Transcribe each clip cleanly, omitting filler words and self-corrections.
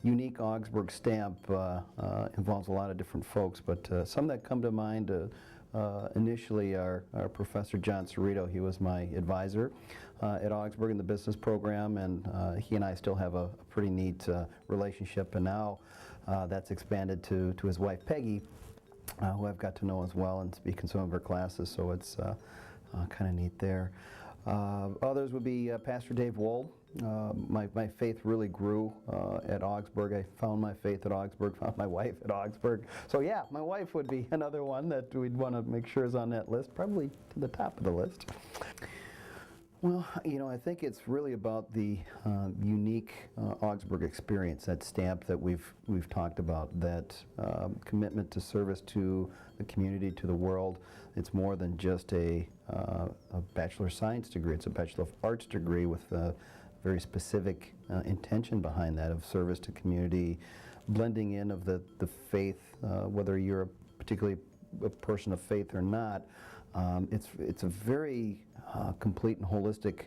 unique Augsburg stamp involves a lot of different folks, but some that come to mind initially are Professor John Cerrito. He was my advisor at Augsburg in the business program, and he and I still have a pretty neat relationship, and now that's expanded to his wife Peggy, who I've got to know as well and speak in some of her classes, so it's kind of neat there. Others would be Pastor Dave Wold. My faith really grew at Augsburg. I found my faith at Augsburg, found my wife at Augsburg. So yeah, my wife would be another one that we'd want to make sure is on that list, probably to the top of the list. Well, I think it's really about the unique Augsburg experience, that stamp that we've talked about, that commitment to service to the community, to the world. It's more than just a Bachelor of Science degree. It's a Bachelor of Arts degree with a very specific intention behind that, of service to community, blending in of the faith, whether you're particularly a person of faith or not. It's a very complete and holistic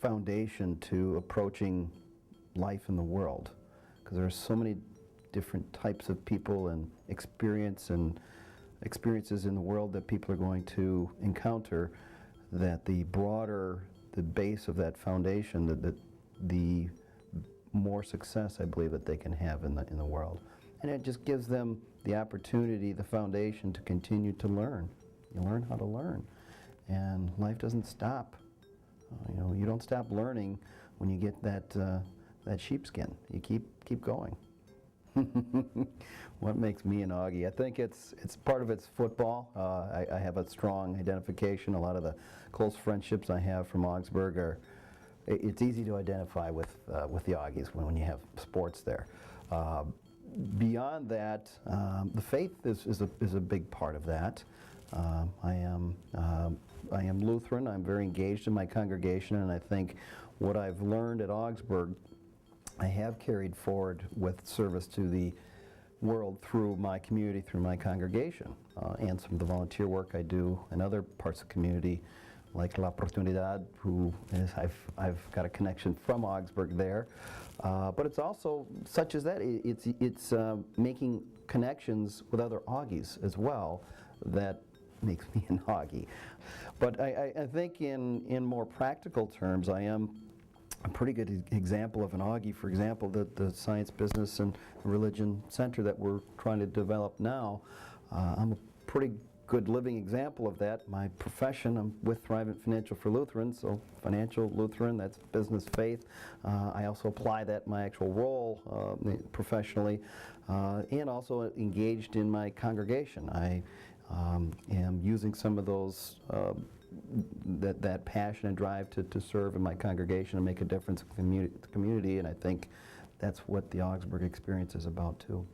foundation to approaching life in the world, because there are so many different types of people and experiences in the world that people are going to encounter, that the broader the base of that foundation, the more success I believe that they can have in the world. And it just gives them the opportunity, the foundation, to continue to learn. You learn how to learn. And life doesn't stop. You don't stop learning when you get that sheepskin. You keep going. What makes me an Auggie? I think it's part of it's football. I have a strong identification. A lot of the close friendships I have from Augsburg it's easy to identify with the Auggies when you have sports there. Beyond that, the faith is a big part of that. I am Lutheran. I'm very engaged in my congregation, and I think what I've learned at Augsburg, I have carried forward with service to the world through my community, through my congregation, and some of the volunteer work I do in other parts of the community, like La Oportunidad, I've got a connection from Augsburg there. But it's also such as that. It's making connections with other Auggies as well that makes me an Auggie. But I think in more practical terms, I am a pretty good example of an Auggie. For example, the Science, Business, and Religion Center that we're trying to develop now, I'm a pretty good living example of that. My profession, I'm with Thrivent Financial for Lutherans, so financial Lutheran, that's business faith. I also apply that in my actual role professionally, and also engaged in my congregation. I am using some of those that passion and drive to serve in my congregation and make a difference in the community, and I think that's what the Augsburg experience is about too.